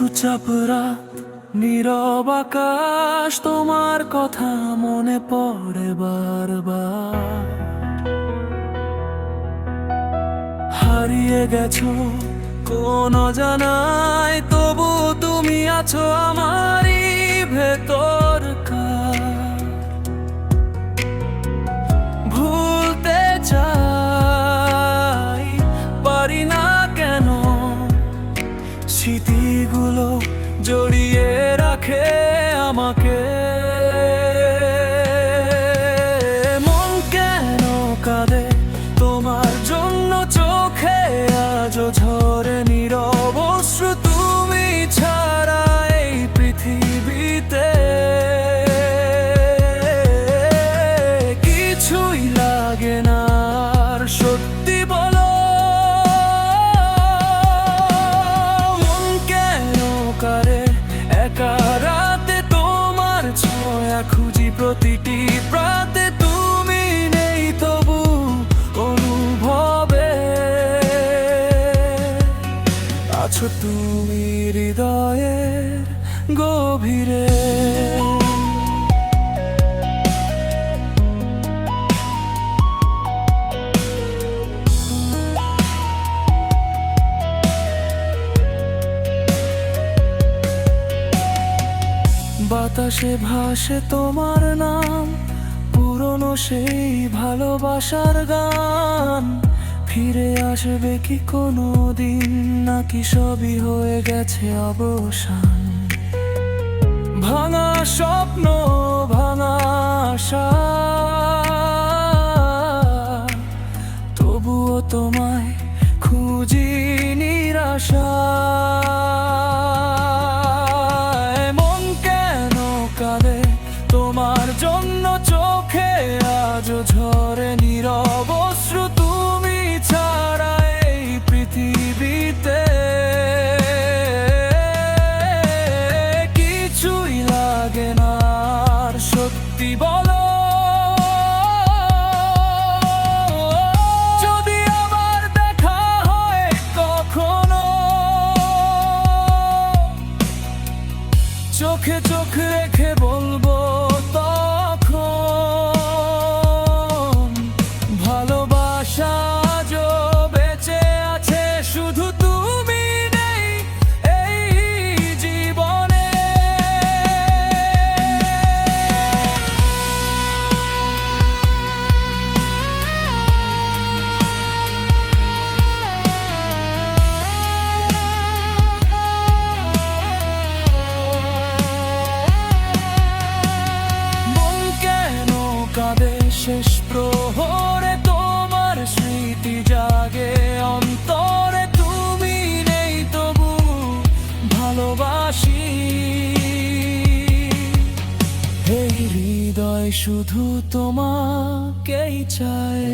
চুপচাপ রাত, নীরব আকাশ, তোমার কথা মনে পড়ে বারবার। হারিয়ে গেছো কোন জানাই, তবু তুমি আছো আমারই ভেতরকার। ভুলতে চাই, পারি না কেন, স্মৃতিগুলো জড়িয়ে রাখে আমাকে। মন কেন কাঁদে তোমার জন্য, চোখে আজও ঝরে নীরব অশ্রু, তুমি ছাড়া এই পৃথিবীতে কিছুই লাগে না আর, সত্যি বলো। মন কেন কারে একা রাতে, তোমার ছোঁয়া খুঁজি প্রতিটি প্রাতে, তুমি নেই তবু অনুভবে আছো তুমি হৃদয়ের গভীরে। বাতাসে ভাসে তোমার নাম, পুরনো সেই ভালোবাসার গান। ফিরে আসবে কি কোনো দিন, নাকি সবই হয়ে গেছে অবসান? ভাঙা স্বপ্ন, ভাঙা আশা, তবুও তোমায় খুঁজি নিরাশা। তোমার জন্য চোখে আজও ঝরে নীরব অশ্রু, তুমি ছাড়া এই পৃথিবীতে কিছুই লাগে না আর, সত্যি বলো। যদি আবার দেখা হয় কখনো, চোখে চোখ রেখে বলবো তখন, ভালোবাসা আজও বেঁচে আছে, শুধু তুমি নেই এই জীবনে। কাঁদে শেষ প্রহরে, তোমার স্মৃতি জাগে অন্তরে, তুমি নেই তবু ভালোবাসি। এই হৃদয় শুধু তোমাকেই চায়।